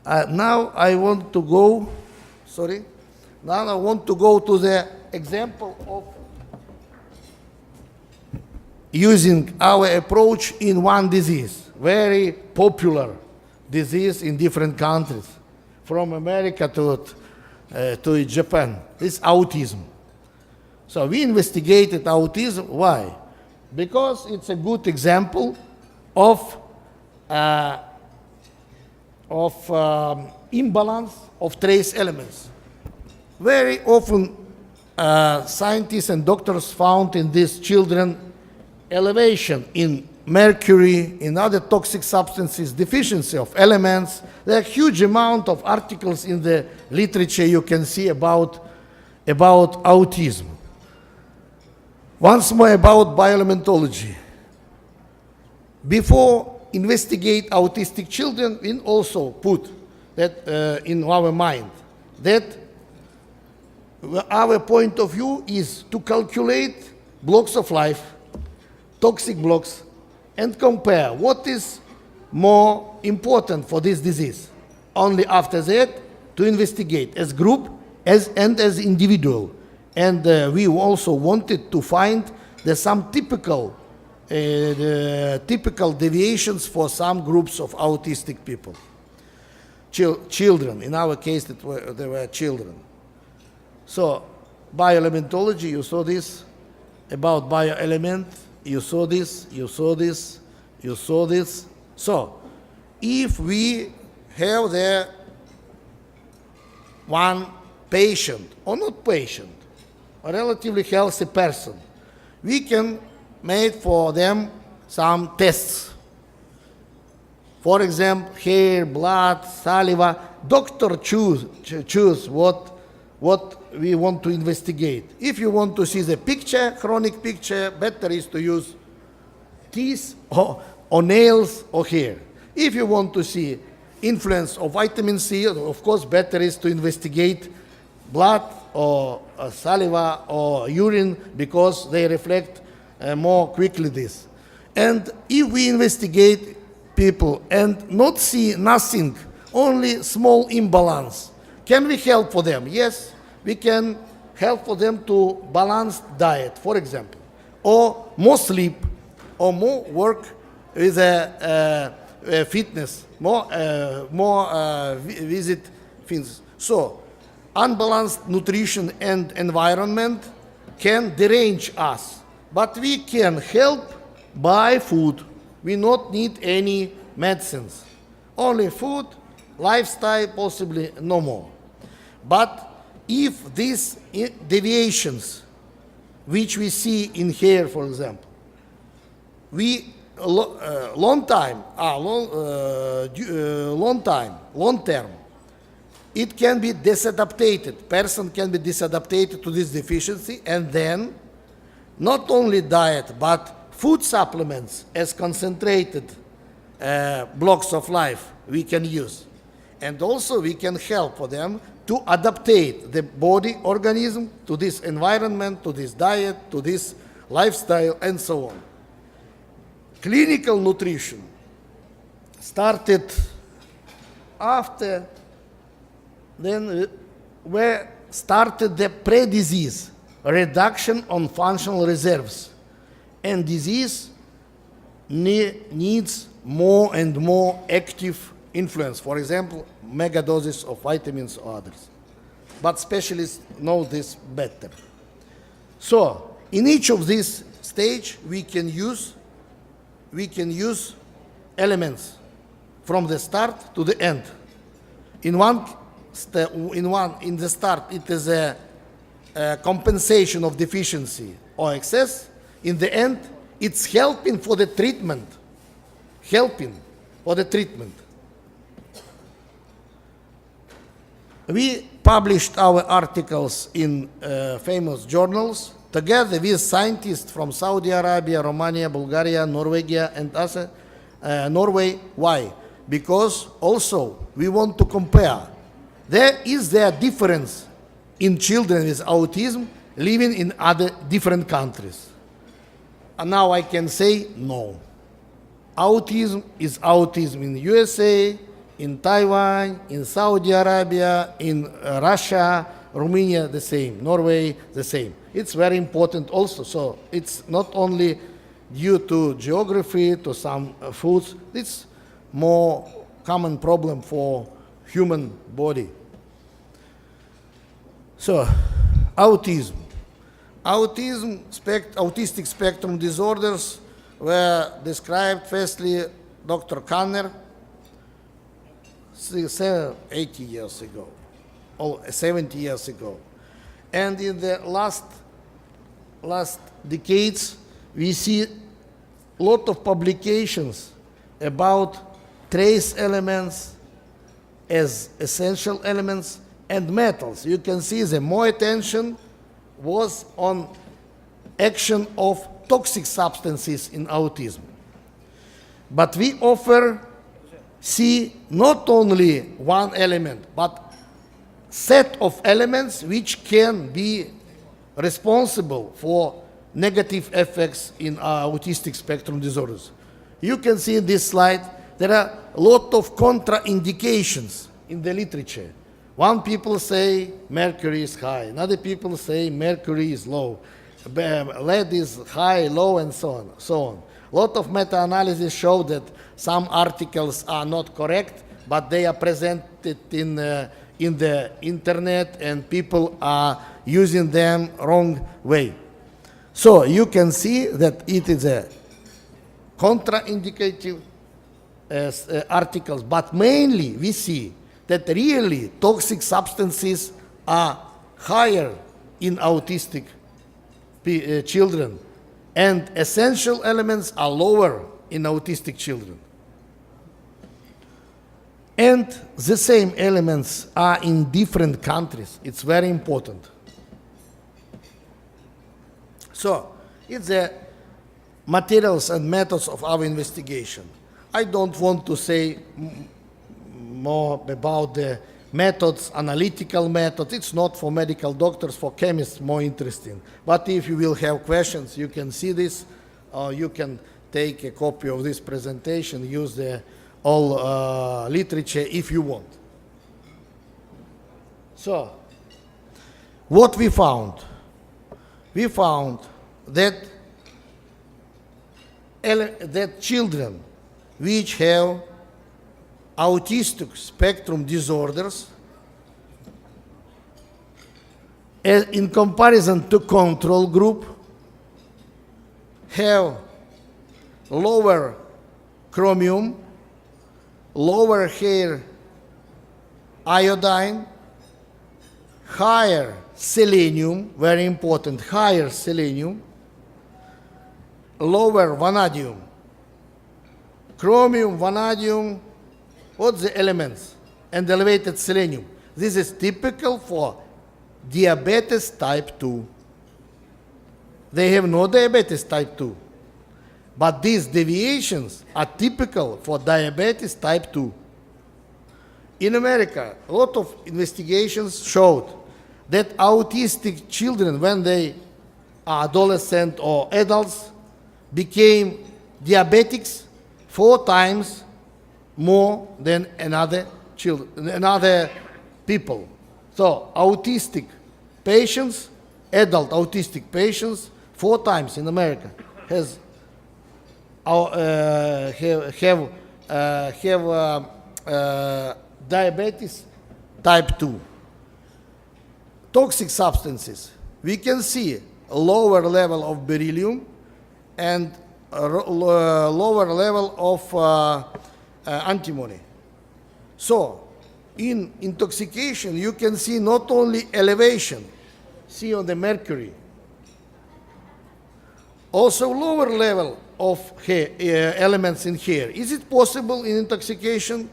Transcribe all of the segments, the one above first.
Now I want to go, sorry, now I want to go to the example of using our approach in one disease, very popular disease in different countries, from America to Japan. This autism. So we investigated autism. Why? Because it's a good example of imbalance of trace elements. Very often, scientists and doctors found in these children elevation in mercury, in other toxic substances, deficiency of elements. There are huge amount of articles in the literature you can see about autism. Once more about bioelementology. Before investigate autistic children, we also put that in our mind, that our point of view is to calculate blocks of life, toxic blocks, and compare what is more important for this disease. Only after that, to investigate as group and as individual. And we also wanted to find some typical deviations for some groups of autistic people. Children, in our case, they were children. So, bioelementology, you saw this, about bioelement, you saw this, you saw this, you saw this. So, if we have there one patient, or not patient, a relatively healthy person, we can make for them some tests. For example, hair, blood, saliva. Doctor choose what we want to investigate. If you want to see the picture, chronic picture, better is to use teeth or nails or hair. If you want to see influence of vitamin C, of course, better is to investigate blood or saliva or urine, because they reflect more quickly this. And if we investigate people and not see nothing, only small imbalance, can we help for them? Yes, we can help for them to balanced diet, for example, or more sleep, or more work with fitness, more visit things. So, unbalanced nutrition and environment can derange us, but we can help by food. We not need any medicines, only food, lifestyle, possibly no more. But if these deviations, which we see in hair, for example, long term, it can be disadapted. Person can be disadapted to this deficiency, and then not only diet, but food supplements as concentrated blocks of life we can use. And also we can help for them to adaptate the body organism to this environment, to this diet, to this lifestyle, and so on. Clinical nutrition started after, then where started the pre-disease, reduction on functional reserves. And disease needs more and more active influence. For example, megadoses of vitamins or others. But specialists know this better. So, in each of these stages, we can use elements from the start to the end. In the start, it is a compensation of deficiency or excess. In the end, it's helping for the treatment. We published our articles in famous journals together with scientists from Saudi Arabia, Romania, Bulgaria, Norway, and other, Norway. Why? Because also we want to compare. There is a difference in children with autism living in other different countries. And now I can say no. Autism is autism in USA, in Taiwan, in Saudi Arabia, in Russia, Romania, the same. Norway, the same. It's very important also. So it's not only due to geography, to some foods. It's more common problem for human body. So, autism. Autistic spectrum disorders were described firstly Dr. Kanner 80 years ago, or 70 years ago. And in the last decades, we see a lot of publications about trace elements as essential elements and metals. You can see the more attention was on action of toxic substances in autism. But we see not only one element, but set of elements which can be responsible for negative effects in autistic spectrum disorders. You can see in this slide, there are a lot of contraindications in the literature. One people say mercury is high, another people say mercury is low, lead is high, low, and so on. A lot of meta-analysis show that some articles are not correct, but they are presented in the internet and people are using them wrong way. So you can see that it is a contraindicative articles, but mainly we see that really toxic substances are higher in autistic children, and essential elements are lower in autistic children. And the same elements are in different countries. It's very important. So, it's the materials and methods of our investigation. I don't want to say more about the methods, analytical methods. It's not for medical doctors, for chemists, more interesting. But if you will have questions, you can see this, or you can take a copy of this presentation, use the all literature if you want. So, what we found? We found that children which have autistic spectrum disorders, in comparison to control group, have lower chromium, lower hair iodine, higher selenium, very important, higher selenium, lower vanadium. Chromium, vanadium, what's the elements? And elevated selenium. This is typical for diabetes type 2. They have no diabetes type 2. But these deviations are typical for diabetes type 2. In America, a lot of investigations showed that autistic children, when they are adolescent or adults, became diabetics 4 times more than another people. So autistic patients, adult autistic patients, 4 times in America have diabetes type 2. Toxic substances. We can see a lower level of beryllium and a lower level of antimony. So, in intoxication, you can see not only elevation, see on the mercury, also lower level of elements in hair. Is it possible in intoxication?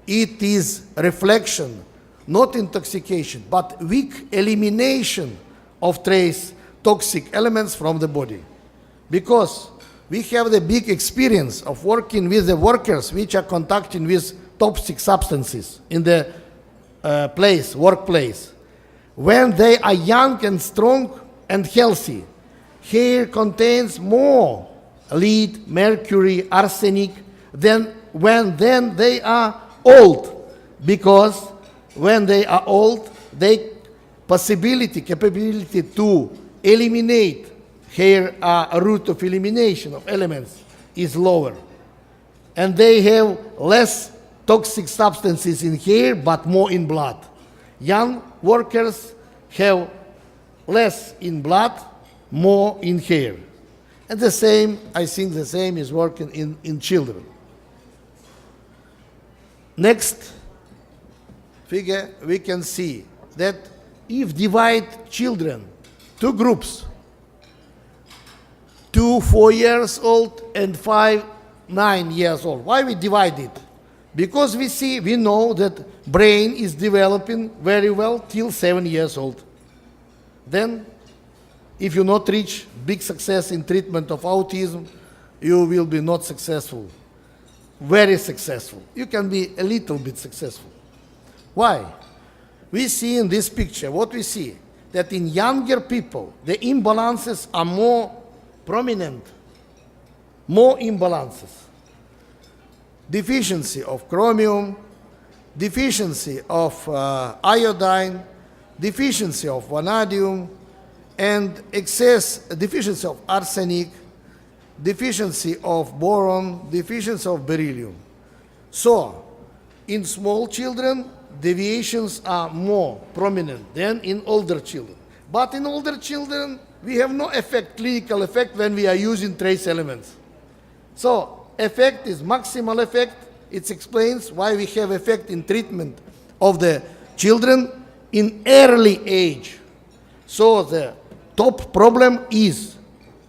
It is reflection, not intoxication, but weak elimination of trace toxic elements from the body. Because we have the big experience of working with the workers which are contacting with toxic substances in the workplace. When they are young and strong and healthy, hair contains more lead, mercury, arsenic than when they are old, because when they are old, their capability to eliminate hair, a route of elimination of elements is lower. And they have less toxic substances in hair, but more in blood. Young workers have less in blood, more in hair. And the same, I think the same is working in children. Next figure, we can see that if divide children, two groups, 2 4 years old and 5 9 years old. Why we divide it? Because we know that brain is developing very well till 7 years old. Then, if you not reach big success in treatment of autism, you will be not successful, very successful. You can be a little bit successful. Why? We see in this picture, what we see, that in younger people, the imbalances are more prominent, more imbalances. Deficiency of chromium, deficiency of iodine, deficiency of vanadium, and deficiency of arsenic, deficiency of boron, deficiency of beryllium. So, in small children, deviations are more prominent than in older children. But in older children, we have no clinical effect when we are using trace elements. So, effect is maximal effect. It explains why we have effect in treatment of the children in early age. So, the top problem is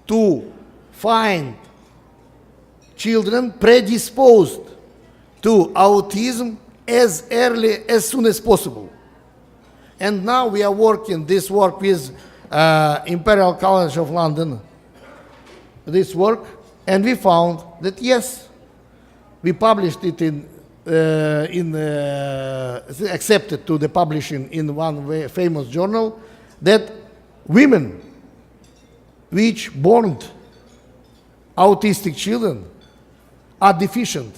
to find children predisposed to autism as soon as possible. And now we are working this work with Imperial College of London, this work, and we found that yes, we published it accepted to the publishing in one very famous journal, that women which born autistic children are deficient,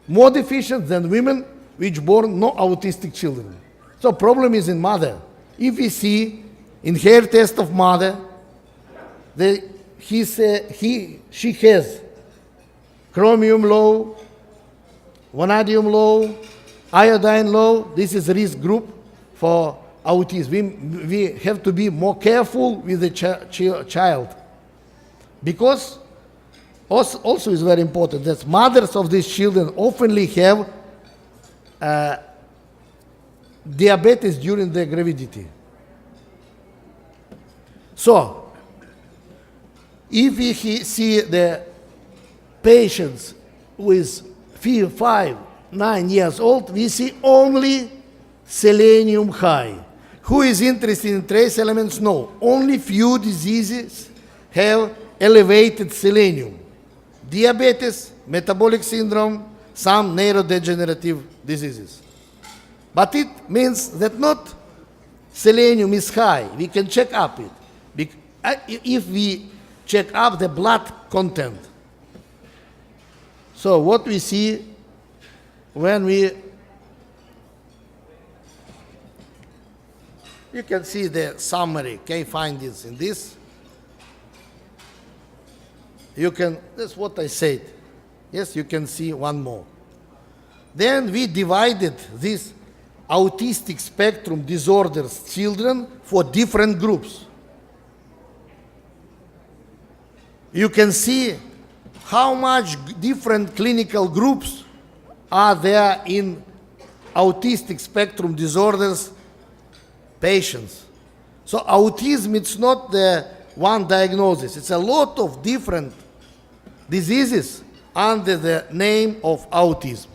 more deficient than women which born no autistic children. So problem is in mother. If we see in hair test of mother, she has chromium low, vanadium low, iodine low. This is risk group for autism. We have to be more careful with the child, because also is very important that mothers of these children oftenly have diabetes during their gravidity. So, if we see the patients with 5, 9 years old, we see only selenium high. Who is interested in trace elements? No. Only few diseases have elevated selenium. Diabetes, metabolic syndrome, some neurodegenerative diseases. But it means that not selenium is high. We can check up it. If we check up the blood content. So what we see when you can see the summary, key findings in this. That's what I said. Yes, you can see one more. Then we divided these autistic spectrum disorders children for different groups. You can see how much different clinical groups are there in autistic spectrum disorders patients. So autism, it's not the one diagnosis. It's a lot of different diseases under the name of autism.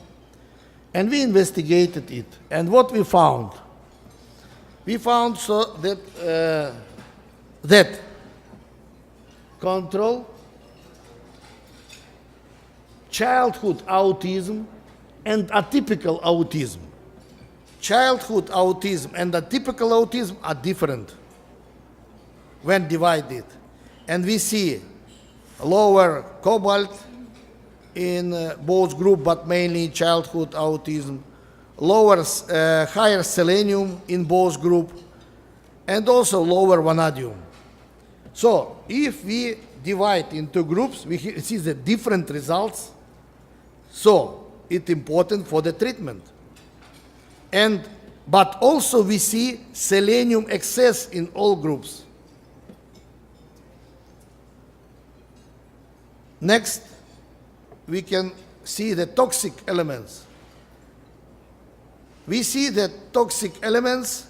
And we investigated it. And what we found? We found that control, childhood autism, and atypical autism. Childhood autism and atypical autism are different when divided. And we see lower cobalt, in both groups, but mainly childhood autism, higher selenium in both groups, and also lower vanadium. So if we divide into groups, we see the different results. So it's important for the treatment. But also we see selenium excess in all groups. Next, we can see the toxic elements. We see that toxic elements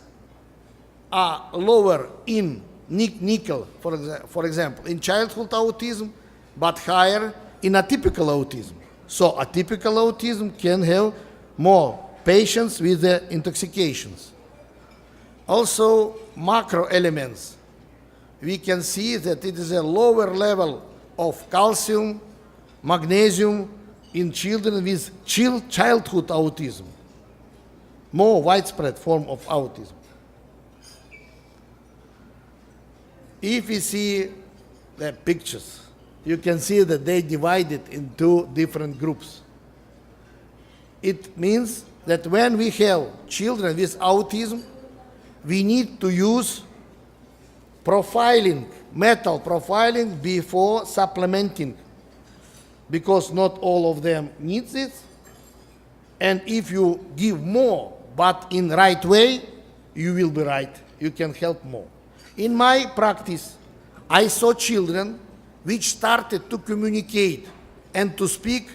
are lower in nickel, for example, in childhood autism, but higher in atypical autism. So atypical autism can have more patients with the intoxications. Also, macroelements. We can see that it is a lower level of calcium, magnesium in children with childhood autism, more widespread form of autism. If we see the pictures, you can see that they divided into different groups. It means that when we have children with autism, we need to use profiling, metal profiling before supplementing, because not all of them need it. And if you give more, but in right way, you will be right. You can help more. In my practice, I saw children which started to communicate and to speak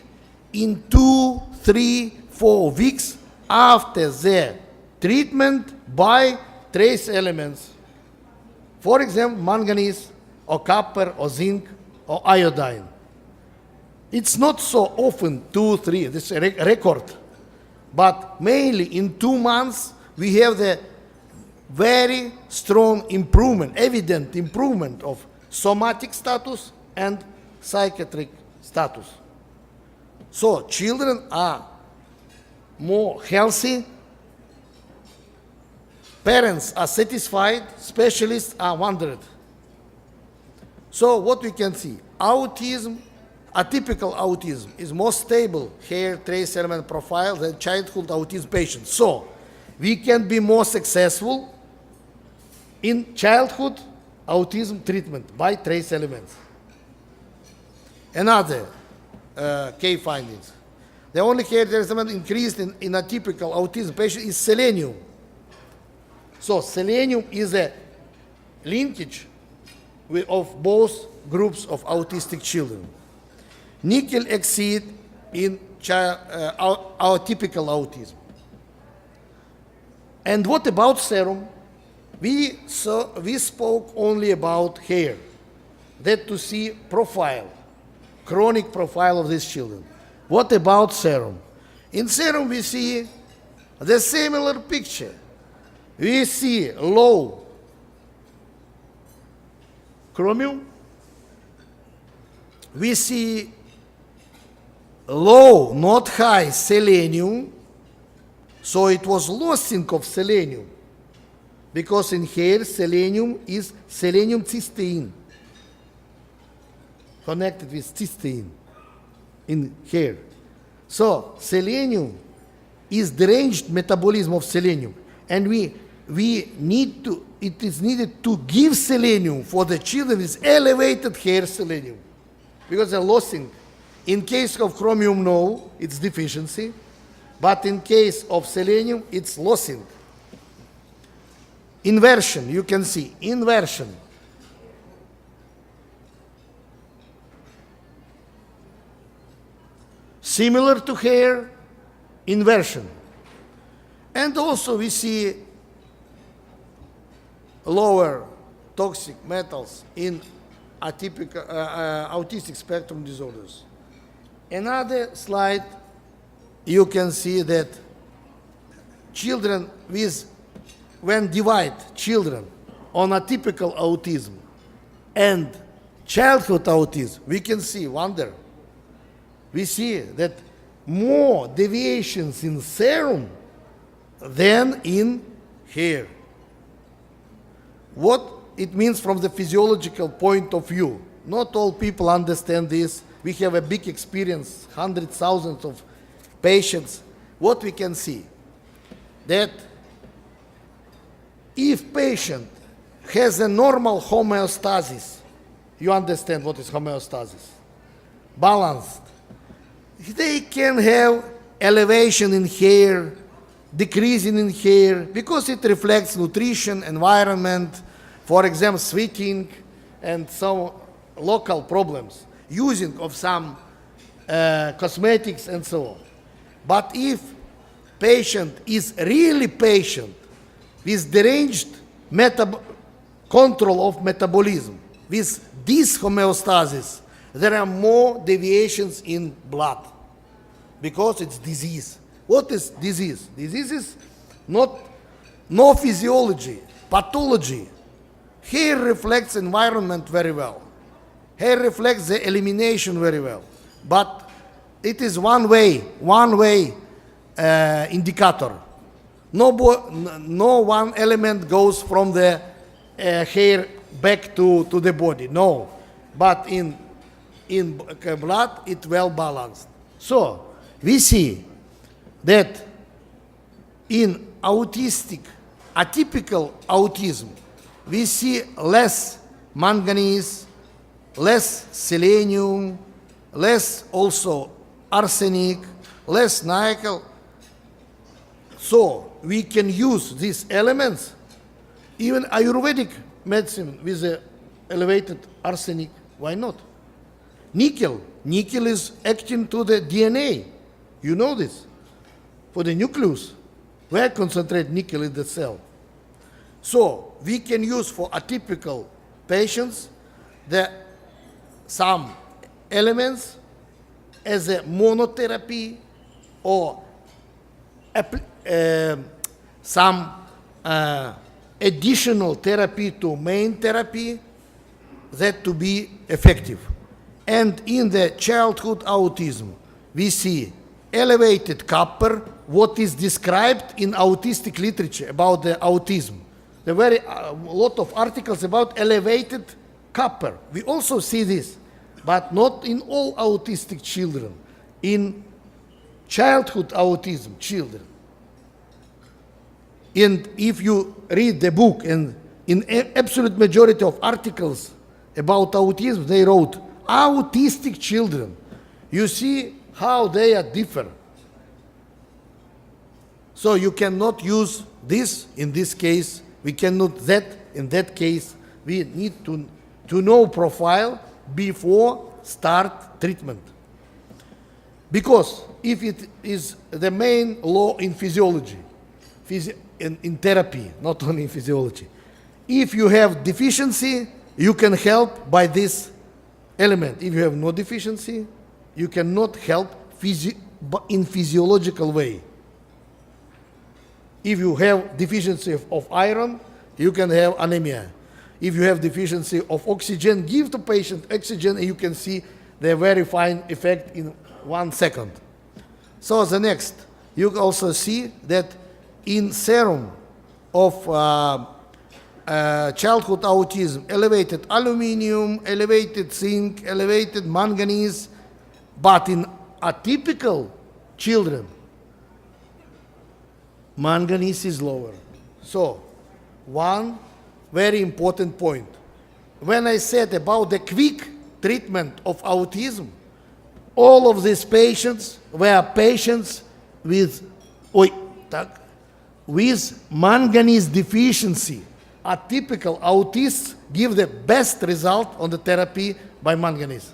in 2, 3, 4 weeks after the treatment by trace elements. For example, manganese or copper or zinc or iodine. It's not so often 2, 3, this is a record. But mainly in 2 months, we have the very strong improvement, evident improvement of somatic status and psychiatric status. So children are more healthy, parents are satisfied, specialists are wondered. So what we can see, autism, atypical autism is more stable hair trace element profile than childhood autism patients. So we can be more successful in childhood autism treatment by trace elements. Another key findings. The only hair trace element increased in atypical autism patients is selenium. So selenium is a linkage of both groups of autistic children. Nickel exceed in atypical autism. And what about serum? We spoke only about hair, that to see profile, chronic profile of these children. What about serum? In serum we see the similar picture. We see low chromium, we see low, not high selenium, so it was losing of selenium, because in hair selenium is selenium cysteine, connected with cysteine in hair. So selenium is deranged metabolism of selenium, and it is needed to give selenium for the children with elevated hair selenium, because they're losing. In case of chromium, no, it's deficiency, but in case of selenium, it's losing. Inversion, you can see, inversion. Similar to hair, inversion. And also we see lower toxic metals in atypical, autistic spectrum disorders. Another slide, you can see that children when divide children on atypical autism and childhood autism, we can see, wonder, we see that more deviations in serum than in hair. What it means from the physiological point of view. Not all people understand this. we have a big experience, hundreds, thousands of patients. What we can see, that if patient has a normal homeostasis, you understand what is homeostasis, balanced, they can have elevation in hair, decreasing in hair, because it reflects nutrition, environment, for example, sweating, and some local problems, using of some cosmetics and so on. But if patient is really patient with deranged control of metabolism, with this homeostasis, there are more deviations in blood because it's disease. What is disease? Disease is no physiology, pathology. Hair reflects environment very well. Hair reflects the elimination very well. But it is one way indicator. No one element goes from the hair back to the body. No. But in blood, it's well balanced. So we see that in atypical autism, we see less manganese, less selenium, less also arsenic, less nickel. So we can use these elements, even Ayurvedic medicine with the elevated arsenic, why not? Nickel is acting to the DNA. You know this. For the nucleus, where concentrate nickel in the cell. So we can use for atypical patients some elements as a monotherapy or some additional therapy to main therapy that to be effective. And in the childhood autism, we see elevated copper, what is described in autistic literature about the autism. There are a lot of articles about elevated copper. We also see this, but not in all autistic children, in childhood autism children. And if you read the book, and in absolute majority of articles about autism, they wrote autistic children. You see how they are different. So you cannot use this in this case. We cannot that in that case. We need to know profile before start treatment. Because if it is the main law in physiology, in therapy, not only in physiology, if you have deficiency, you can help by this element. If you have no deficiency, you cannot help in physiological way. If you have deficiency of iron, you can have anemia. If you have deficiency of oxygen, give the patient oxygen and you can see the very fine effect in 1 second. So the next, you also see that in serum of childhood autism, elevated aluminum, elevated zinc, elevated manganese, but in atypical children, manganese is lower. So, one very important point. When I said about the quick treatment of autism, all of these patients were patients with manganese deficiency. Atypical autists give the best result on the therapy by manganese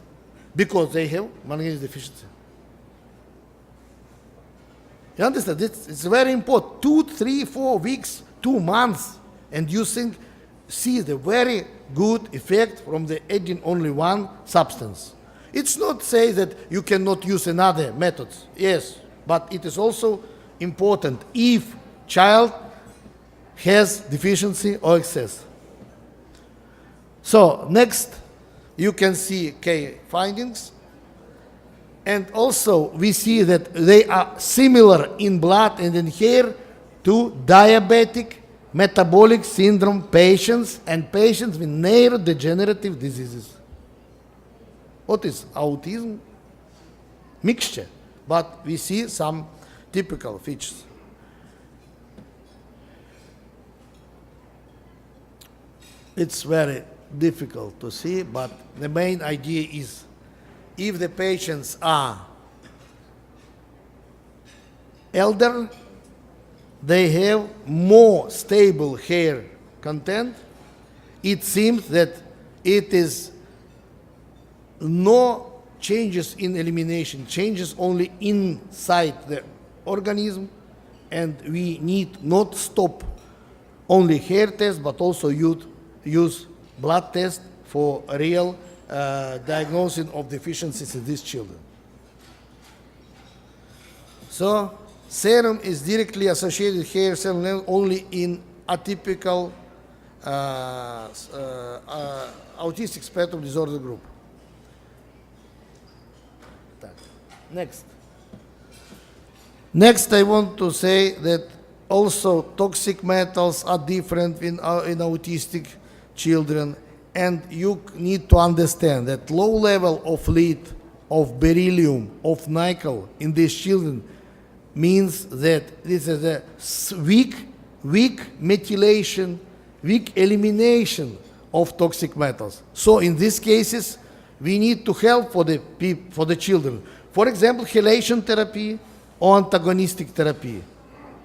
because they have manganese deficiency. You understand? It's very important. 2, 3, 4 weeks, 2 months, and you see the very good effect from the adding only one substance. It's not say that you cannot use another methods. Yes, but it is also important if child has deficiency or excess. So next, you can see key findings. And also we see that they are similar in blood and in hair to diabetic metabolic syndrome patients and patients with neurodegenerative diseases. What is autism? Mixture, but we see some typical features. It's very difficult to see, but the main idea is if the patients are elder, they have more stable hair content. It seems that it is no changes in elimination, changes only inside the organism, and we need not stop only hair test, but also use blood test for a real diagnosis of deficiencies in these children. So serum is directly associated with hair cell level only in atypical autistic spectrum disorder group. Next, I want to say that also toxic metals are different in autistic children, and you need to understand that low level of lead, of beryllium, of nickel in these children means that this is a weak methylation, weak elimination of toxic metals. So in these cases, we need to help for the children. For example, chelation therapy or antagonistic therapy.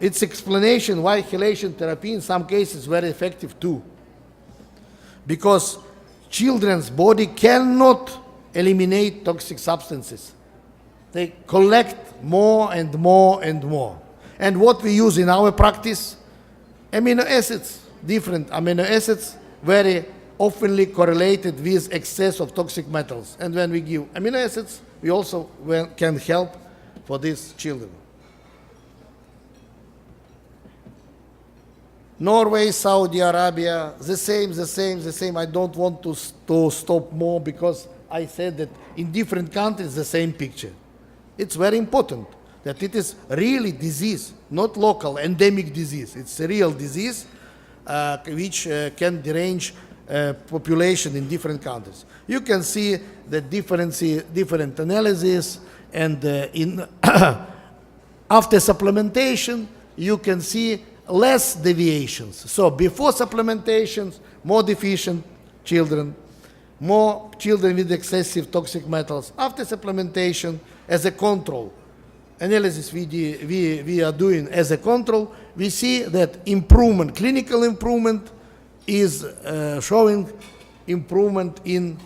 It's explanation why chelation therapy in some cases is very effective too. Because children's body cannot eliminate toxic substances. They collect more and more and more. And what we use in our practice, amino acids, different amino acids, very oftenly correlated with excess of toxic metals. And when we give amino acids, we also can help for these children. Norway, Saudi Arabia, the same. I don't want to stop more because I said that in different countries the same picture. It's very important that it is really disease, not local endemic disease. It's a real disease which can derange population in different countries. You can see the different analysis, and after supplementation, you can see less deviations. So before supplementations, more deficient children, more children with excessive toxic metals. After supplementation, as a control, analysis we are doing as a control, we see that improvement, clinical improvement is showing improvement in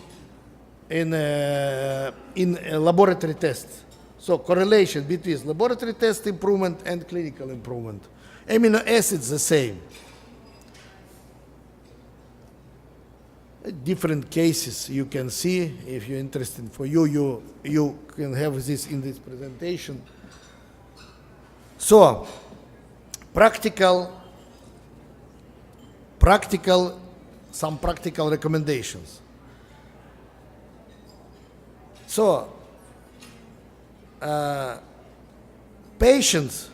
laboratory tests. So correlation between laboratory test improvement and clinical improvement. Amino acids the same. Different cases you can see. If you're interested, for you can have this in this presentation. So some practical recommendations. So patients,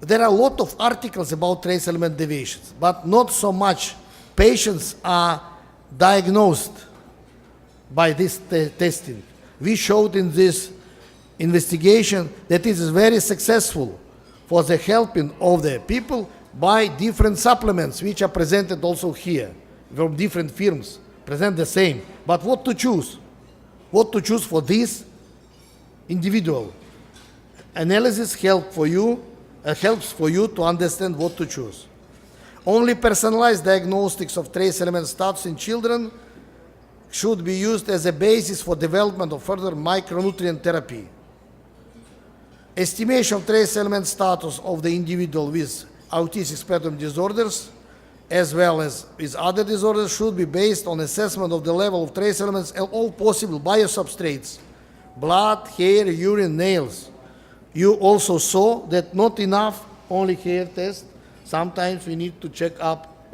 there are a lot of articles about trace element deviations, but not so much patients are diagnosed by this testing. We showed in this investigation that it is very successful for the helping of the people by different supplements, which are presented also here from different firms, present the same. But what to choose? What to choose for this individual? Analysis helps for you to understand what to choose. Only personalized diagnostics of trace element status in children should be used as a basis for development of further micronutrient therapy. Estimation of trace element status of the individual with autistic spectrum disorders, as well as with other disorders, should be based on assessment of the level of trace elements and all possible biosubstrates, blood, hair, urine, nails. You also saw that not enough only hair test. Sometimes we need to check up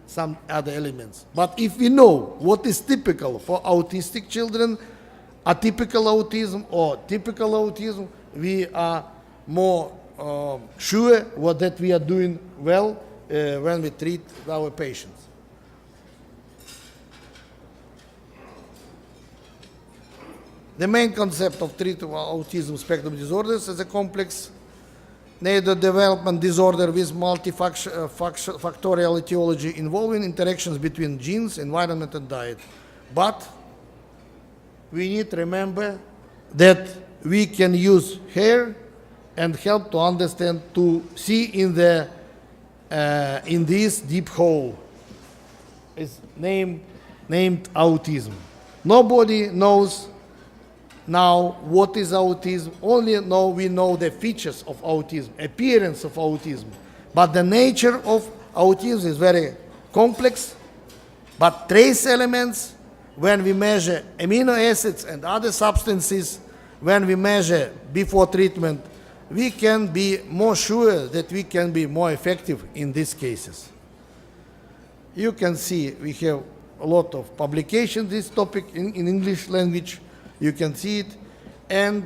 some other elements. But if we know what is typical for autistic children, atypical autism or typical autism, we are more sure that we are doing well when we treat our patients. The main concept of treating autism spectrum disorders as a complex neurodevelopment disorder with multifactorial etiology involving interactions between genes, environment, and diet. But we need to remember that we can use here and help to understand, to see in this deep hole. It's named autism. Nobody knows now what is autism. Only we know the features of autism, appearance of autism. But the nature of autism is very complex. But trace elements, when we measure amino acids and other substances, when we measure before treatment, we can be more sure that we can be more effective in these cases. You can see we have a lot of publications this topic in English language. You can see it. And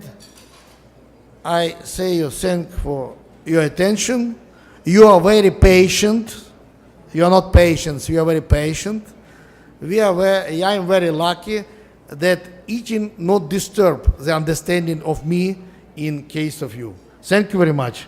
I say you thank for your attention. You are very patient. You are not patients, you are very patient. I am very lucky that eating not disturb the understanding of me in case of you. Thank you very much.